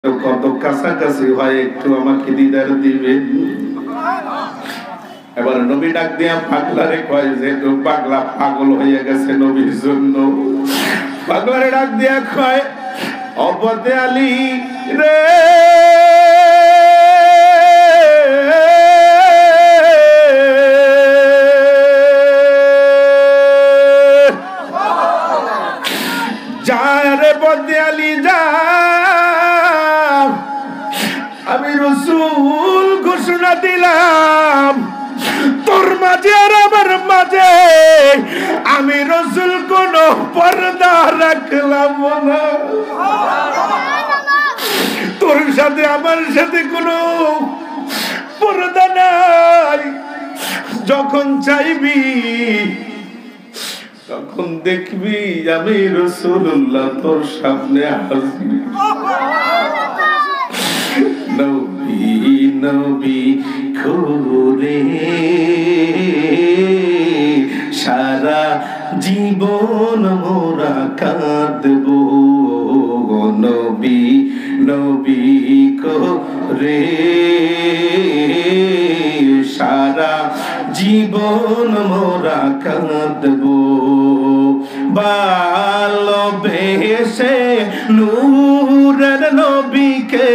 কত কাছাকাছি হয় একটু আমাকে দিদার দিবেন। এবার নবী ডাক দিয়া পাগলারে কয় যে পাগলা পাগল হয়ে গেছে নবীর জন্য। পাগলারে ডাক দিয়া কয় অপতে আলী রে যা রে পদে আলী যা, আমি রাসূল ঘোষণা দিলাম তোর মাঝে আর আমার মাঝে আমি রাসূল কোন পর্দা রাখলাম না। তোর সাথে আমার সাথে কোনো পর্দা নাই। যখন চাইবি তখন দেখবি আমি রাসূলুল্লাহ তোর সামনে হাজির। নবী নবী করে সারা জীবন মোরা কাঁদবো। নবী নবী করে সারা জীবন মোরা কাঁদবো। ভালোবেসে নূরের নবীকে,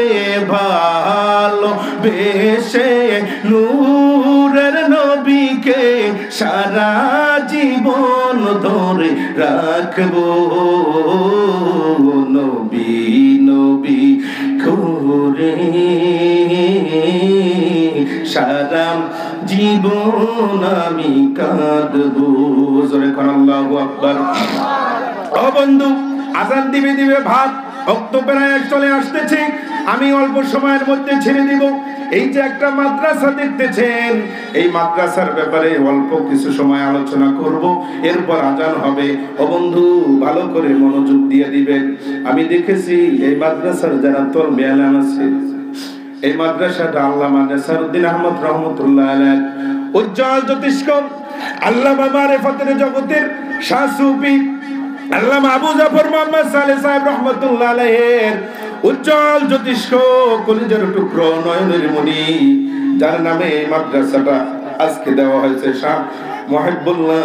ভালোবেসে নূরের নবীকে সারা জীবন ধরে রাখবো। নবী নবী করে সারা জীবন আমি কাঁদবো। জোরে কোন আল্লাহু আকবার। ও বন্ধু, আজান দিবে দিবে ভাত অক্টোবরে চলে আসতেছে। আমি অল্প সময়ের মধ্যে ছেড়ে দিব। এই যে একটা মাদ্রাসা দেখতেছেন, এই মাদ্রাসার ব্যাপারে অল্প কিছু সময় আলোচনা করব, এরপর আজান হবে। ও বন্ধু, ভালো করে মনোযোগ দিয়ে দিবেন। আমি দেখেছি এই মাদ্রাসার যারা তলবে আলেম আছে, এই মাদ্রাসাটা আল্লামা নাসিরউদ্দিন আহমদ রহমাতুল্লাহ আলাইহি উজ্জ্বল জ্যোতিষ্ক আল্লামা মারিফাতের জগতের শাহ সুফি আল্লামা আবু জাফর মুহাম্মদ সালেহ সাহেব রহমাতুল্লাহ আলাইহির উজ্জ্বল জ্যোতিষ্ক কলিজার টুকরো নয়নের মণি, যার নামে মাদ্রাসাটা আজকে দেওয়া হয়েছে শাহ মুহিবুল্লাহ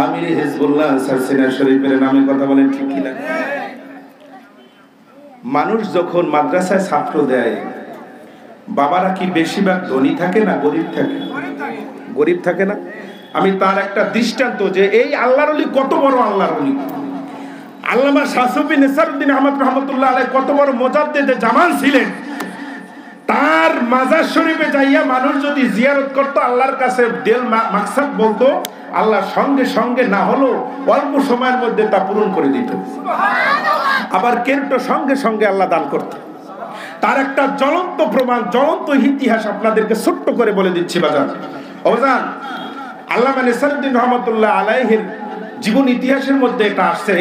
আমির হিজবুল্লাহ সারসিনা শরীফের নামে। কথা বলেন ঠিক কি না? মানুষ যখন মাদ্রাসায় ছাত্র দেয়, বাবারা কি বেশিরভাগ ধনী থাকে না গরিব থাকে? গরিব থাকে না? আমি তার একটা দৃষ্টান্ত, যে এই আল্লাহর ওলি কত বড় আল্লাহর ওলি, আল্লামা শাহ সুফি নাসিরউদ্দিন আহমদ রহমাতুল্লাহ আলাইহি কত বড় মুজাদ্দিদে জামান ছিলেন। তার মাজার শরীফে যাইয়া মানুষ যদি জিয়ারত করতো, আল্লাহর কাছে দিল মাকসাদ বলতো, আল্লাহ সঙ্গে সঙ্গে না হলো অল্প সময়ের মধ্যে তা পূরণ করে দিত। আবার কেনটো সঙ্গে সঙ্গে আল্লাহ দান করত। তার একটা জ্বলন্ত প্রমাণ, জ্বলন্ত ইতিহাস আপনাদেরকে ছোট্ট করে বলে দিচ্ছি বাজান। অবজান, আল্লামা নাসিরউদ্দিন রহমাতুল্লাহ আলাইহির জীবন ইতিহাসের মধ্যে এটা আসছে,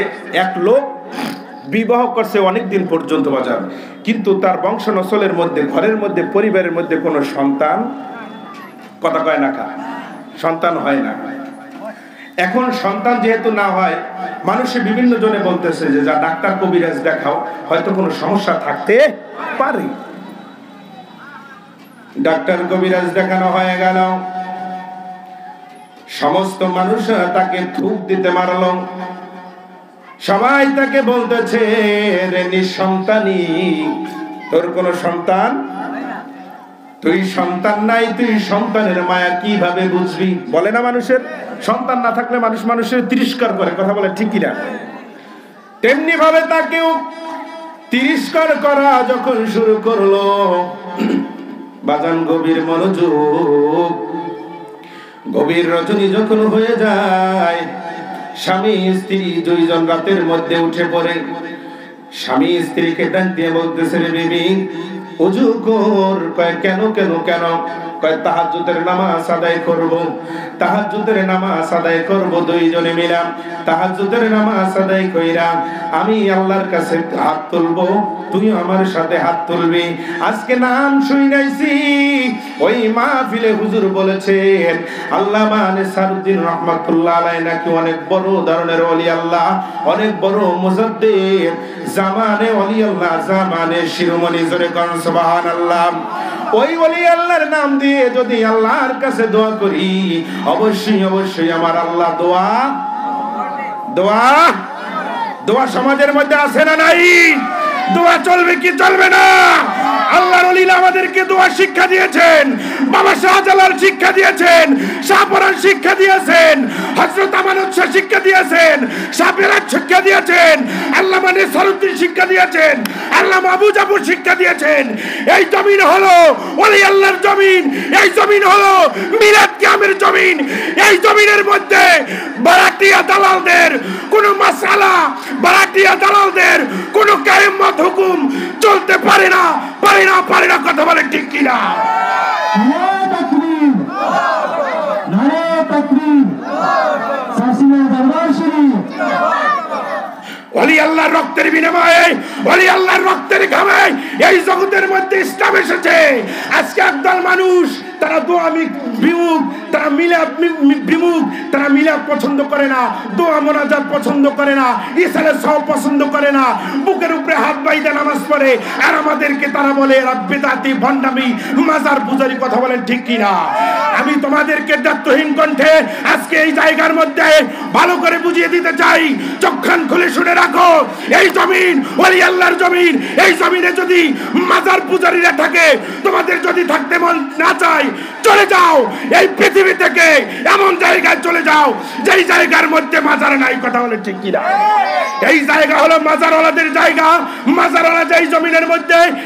এক লোক বিবাহ করছে অনেক দিন পর্যন্ত বাজান, কিন্তু তার বংশ নসলের মধ্যে, ঘরের মধ্যে, পরিবারের মধ্যে কোনো সন্তান, কথা কয় না, সন্তান হয় না। এখন সন্তান যেহেতু না হয়, মানুষে বিভিন্ন জনে বলতেছে যে যা ডাক্তার কবিরাজ দেখাও, হয়তো কোনো সমস্যা থাকতে পারে। ডাক্তার কবিরাজ দেখানো হয়ে গেল, সমস্ত মানুষ তাকে থুক দিতে মারল, সবাই তাকে বলতেছে রে নিঃসন্তানী, তোর কোনো সন্তান, তুই সন্তান নাই, তুই সন্তানের মায়া কিভাবে বুঝবি? বলে না, মানুষের সন্তান না থাকলে মানুষ মানুষের তিরস্কার করে। কথা বলে ঠিক কিনা? তেমনি ভাবে তাকেও তিরস্কার করা যখন শুরু করলো, বাজান গভীর মনোযোগ, গভীর রজনী যখন হয়ে যায়, স্বামী স্ত্রী দুইজন রাতের মধ্যে উঠে পড়ে। স্বামী স্ত্রীকে ডাক দিয়ে বলতেছে, রে বিবি ওযু কর। কয় কেন কেন কেন? কয় তাহাজ্জুদের নামাজ আদায় করব, তাহাজ্জুদের নামাজ আদায় করব দুইজনে মিলা। তাহাজ্জুদের নামাজ আদায় কইরা আমি আল্লাহর কাছে হাত তুলবো, তুই আমার সাথে হাত তুলবি। আজকে নাম শুনাইছি ওই মাহফিলে হুজুর বলেছেন আল্লামা আনসারউদ্দিন রাহমাতুল্লাহ আলাইহি নাকি অনেক বড় ধরনের ওলি আল্লাহ, অনেক বড় মুজাদ্দিদ, জামানে ওলি আল্লাহ, জামানে শিরোমণি। জোরে কোন সুবহানাল্লাহ। ওই ওলি আল্লাহর নাম দিয়ে যদি আল্লাহর কাছে দোয়া করি, অবশ্যই অবশ্যই আমার আল্লাহ দোয়া দোয়া দোয়া সমাজের মধ্যে আছে না নাই? দোয়া চলবে কি চলবে না? আল্লাহর ওলিরা আমাদেরকে দোয়া শিক্ষা দিয়েছেন, বাবা শাহজালাল শিক্ষা দিয়েছেন, শাহপরান শিক্ষা দিয়েছেন, হযরত আমানত শাহ শিক্ষা দিয়েছেন, শাহ বেলায়েত শিক্ষা দিয়েছেন, আল্লামা নেসারউদ্দিন শিক্ষা দিয়েছেন, আল্লামা আবু জাফর শিক্ষা দিয়েছেন। এই জমিন হলো ওলি আল্লাহর জমিন, এই জমিন হলো মিলাদ কিয়ামের জমিন। এই জমিনের মধ্যে বারাটিয়া দালালদের কোনো মাসালা, বারাটিয়া দালালদের কোনো কায়েম হুকুম চলতে পারে না, পারে না, পারে না। কথা বলে ঠিক কিনা? নারে তাকবীর, নারে তাকবীর, সাসিনা দরবার শরীফ। ওলি আল্লাহর রক্তের বিনিময়ে, ওলি আল্লাহর রক্তের ঘামে এই জগতের মধ্যে ইসলাম এসেছে। আজকে একদল মানুষ তারা দোয়া বিমুখ, তারা মিলাদ বিমুখ, তারা মিলাদ পছন্দ করে না, দোয়া মোনাজাত পছন্দ করে না, ইসলামের সব পছন্দ করে না, বুকের উপরে হাত বাইদা নামাজ পড়ে। আর আমাদেরকে তারা বলে এরা বেদাতি, ভণ্ডামি, মাজার পূজারি। কথা বলেন ঠিক কিনা? আমি তোমাদেরকে দায়িত্বহীন কণ্ঠে আজকে এই জায়গার মধ্যে ভালো করে বুঝিয়ে দিতে চাই, চক্ষান খুলে শুনে রাখো। এই জমিন ওলি আল্লাহর জমিন। এই জমিনে যদি মাজার পূজারীরা থাকে, তোমাদের যদি থাকতে মন না চায়, চলে যাও এই পৃথিবী থেকে, এমন জায়গায় চলে যাও যেই জায়গার মধ্যে মাজার নাই। কথা বলে ঠিক কিনা? এই জায়গা হলো মাজারওয়ালাদের জায়গা। মাজারওয়ালা যেই জমিনের মধ্যে